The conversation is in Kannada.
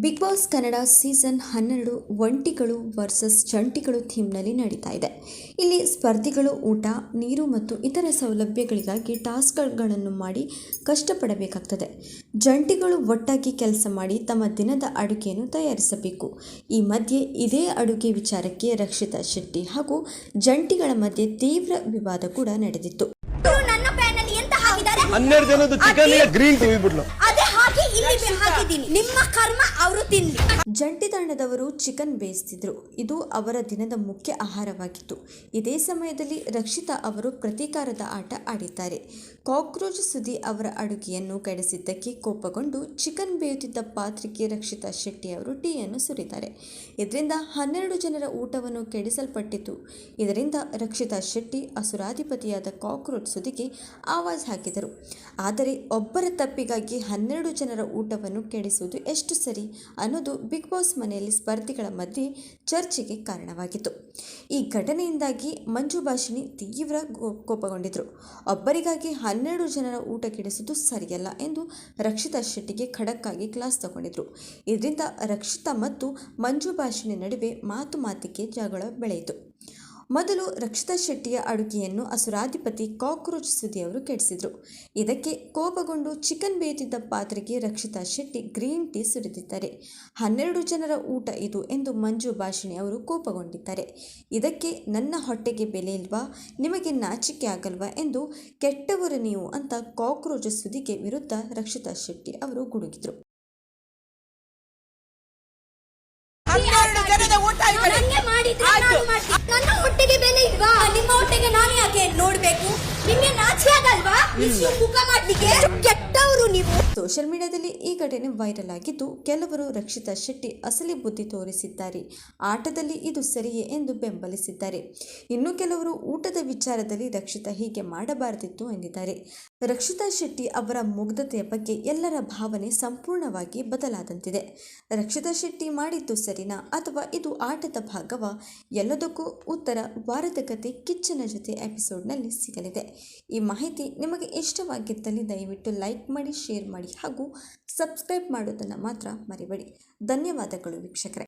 ಬಿಗ್ ಬಾಸ್ ಕನ್ನಡ ಸೀಸನ್ 12 ಒಂಟಿಗಳು ವರ್ಸಸ್ ಜಂಟಿಗಳು ಥೀಮ್ನಲ್ಲಿ ನಡೀತಾ ಇದೆ. ಇಲ್ಲಿ ಸ್ಪರ್ಧಿಗಳು ಊಟ, ನೀರು ಮತ್ತು ಇತರ ಸೌಲಭ್ಯಗಳಿಗಾಗಿ ಟಾಸ್ಕ್ಗಳನ್ನು ಮಾಡಿ ಕಷ್ಟಪಡಬೇಕಾಗ್ತದೆ. ಜಂಟಿಗಳು ಒಟ್ಟಾಗಿ ಕೆಲಸ ಮಾಡಿ ತಮ್ಮ ದಿನದ ಅಡುಗೆಯನ್ನು ತಯಾರಿಸಬೇಕು. ಈ ಮಧ್ಯೆ ಇದೇ ಅಡುಗೆ ವಿಚಾರಕ್ಕೆ ರಕ್ಷಿತಾ ಶೆಟ್ಟಿ ಹಾಗೂ ಜಂಟಿಗಳ ಮಧ್ಯೆ ತೀವ್ರ ವಿವಾದ ಕೂಡ ನಡೆದಿತ್ತು. ನನ್ನ ಪ್ಯಾನಲ್ಲಿ ಎಂತ ಹಾಕಿದ್ದಾರೆ? 12 ಜನದ ಚಿಕನ್ ಗ್ರೀನ್ ಹೋಗ್ಬಿಟ್ಲು. ಅದೇ ಹಾಕಿ ಇಲ್ಲಿ ಹಾಕಿದ್ದೀನಿ. ನಿಮ್ಮ ಕರ್ಮ ಅವರು ತಿನ್ಲಿ. ಜಂಟಿ ತಂಡದವರು ಚಿಕನ್ ಬೇಯಿಸ್ತಿದ್ರು. ಇದು ಅವರ ದಿನದ ಮುಖ್ಯ ಆಹಾರವಾಗಿತ್ತು. ಇದೇ ಸಮಯದಲ್ಲಿ ರಕ್ಷಿತಾ ಅವರು ಪ್ರತೀಕಾರದ ಆಟ ಆಡಿದ್ದಾರೆ. ಕಾಕ್ರೋಚ್ ಸುದಿ ಅವರ ಅಡುಗೆಯನ್ನು ಕೆಡಿಸಿದ್ದಕ್ಕೆ ಕೋಪಗೊಂಡು ಚಿಕನ್ ಬೇಯುತ್ತಿದ್ದ ಪಾತ್ರೆಗೆ ರಕ್ಷಿತಾ ಶೆಟ್ಟಿ ಅವರು ಟೀಯನ್ನು ಸುರಿತಾರೆ. ಇದರಿಂದ 12 ಜನರ ಊಟವನ್ನು ಕೆಡಿಸಲ್ಪಟ್ಟಿತು. ಇದರಿಂದ ರಕ್ಷಿತಾ ಶೆಟ್ಟಿ ಅಸುರಾಧಿಪತಿಯಾದ ಕಾಕ್ರೋಚ್ ಸುದಿಗೆ ಆವಾಜ್ ಹಾಕಿದರು. ಆದರೆ ಒಬ್ಬರ ತಪ್ಪಿಗಾಗಿ 12 ಜನರ ಊಟವನ್ನು ಕೆಡಿಸುವುದು ಎಷ್ಟು ಸರಿ ಅನ್ನೋದು ಬಿಗ್ ಬಾಸ್ ಮನೆಯಲ್ಲಿ ಸ್ಪರ್ಧಿಗಳ ಮಧ್ಯೆ ಚರ್ಚೆಗೆ ಕಾರಣವಾಗಿತ್ತು. ಈ ಘಟನೆಯಿಂದಾಗಿ ಮಂಜು ಭಾಷಿಣಿ ತೀವ್ರ ಕೋಪಗೊಂಡಿದ್ದರು. ಒಬ್ಬರಿಗಾಗಿ 12 ಜನರ ಊಟ ಕೆಡಿಸುವುದು ಸರಿಯಲ್ಲ ಎಂದು ರಕ್ಷಿತಾ ಶೆಟ್ಟಿಗೆ ಖಡಕ್ಕಾಗಿ ಕ್ಲಾಸ್ ತಗೊಂಡಿದ್ರು. ಇದರಿಂದ ರಕ್ಷಿತಾ ಮತ್ತು ಮಂಜು ಭಾಷಿಣಿ ನಡುವೆ ಮಾತಿಗೆ ಜಗಳ ಬೆಳೆಯಿತು. ಮೊದಲು ರಕ್ಷಿತಾ ಶೆಟ್ಟಿಯ ಅಡುಗೆಯನ್ನು ಅಸುರಾಧಿಪತಿ ಕಾಕ್ರೋಚ್ ಸುದಿ ಅವರು ಕೆಡಿಸಿದರು. ಇದಕ್ಕೆ ಕೋಪಗೊಂಡು ಚಿಕನ್ ಬೇಯುತ್ತಿದ್ದ ಪಾತ್ರೆಗೆ ರಕ್ಷಿತಾ ಶೆಟ್ಟಿ ಗ್ರೀನ್ ಟೀ ಸುರಿದಿದ್ದಾರೆ. 12 ಜನರ ಊಟ ಇದು ಎಂದು ಮಂಜು ಭಾಷಿಣಿ ಅವರು ಕೋಪಗೊಂಡಿದ್ದಾರೆ. ಇದಕ್ಕೆ ನನ್ನ ಹೊಟ್ಟೆಗೆ ಬೆಲೆ ಇಲ್ವಾ, ನಿಮಗೆ ನಾಚಿಕೆ ಆಗಲ್ವಾ ಎಂದು ಕೆಟ್ಟವರು ನೀವು ಅಂತ ಕಾಕ್ರೋಚ್ ಸುದಿಗೆ ವಿರುದ್ಧ ರಕ್ಷಿತಾ ಶೆಟ್ಟಿ ಅವರು ಗುಡುಗಿದ್ರು. ನನ್ನ ಹೊಟ್ಟೆಗೆ ಬೆಲೆ ಇಲ್ವಾ? ನಿಮ್ಮ ಹೊಟ್ಟೆಗೆ ನಾನು ಯಾಕೆ ನೋಡ್ಬೇಕು? ನಿಮಗೆ ನಾಚಿಕೆ ಆಗಲ್ವಾ ಮುಖ ಮಾಡ್ಲಿಕ್ಕೆ? ಕೆಟ್ಟವರು ನೀವು. ಸೋಷಿಯಲ್ ಮೀಡಿಯಾದಲ್ಲಿ ಈ ಘಟನೆ ವೈರಲ್ ಆಗಿದ್ದು, ಕೆಲವರು ರಕ್ಷಿತಾ ಶೆಟ್ಟಿ ಅಸಲಿ ಬುದ್ಧಿ ತೋರಿಸಿದ್ದಾರೆ, ಆಟದಲ್ಲಿ ಇದು ಸರಿಯೇ ಎಂದು ಬೆಂಬಲಿಸಿದ್ದಾರೆ. ಇನ್ನು ಕೆಲವರು ಊಟದ ವಿಚಾರದಲ್ಲಿ ರಕ್ಷಿತಾ ಹೀಗೆ ಮಾಡಬಾರದಿತ್ತು ಎಂದಿದ್ದಾರೆ. ರಕ್ಷಿತಾ ಶೆಟ್ಟಿ ಅವರ ಮುಗ್ಧತೆಯ ಬಗ್ಗೆ ಎಲ್ಲರ ಭಾವನೆ ಸಂಪೂರ್ಣವಾಗಿ ಬದಲಾದಂತಿದೆ. ರಕ್ಷಿತಾ ಶೆಟ್ಟಿ ಮಾಡಿದ್ದು ಸರಿನಾ ಅಥವಾ ಇದು ಆಟದ ಭಾಗವಾ? ಎಲ್ಲದಕ್ಕೂ ಉತ್ತರ ವಾರದ ಕತೆ ಕಿಚ್ಚನ ಜೊತೆ ಎಪಿಸೋಡ್ನಲ್ಲಿ ಸಿಗಲಿದೆ. ಈ ಮಾಹಿತಿ ನಿಮಗೆ ಇಷ್ಟವಾಗಿದ್ದಲ್ಲಿ ದಯವಿಟ್ಟು ಲೈಕ್ ಮಾಡಿ, ಶೇರ್ ಮಾಡಿ ಹಾಗೂ ಸಬ್ಸ್ಕ್ರೈಬ್ ಮಾಡೋದನ್ನು ಮಾತ್ರ ಮರಿಬೇಡಿ. ಧನ್ಯವಾದಗಳು ವೀಕ್ಷಕರೇ.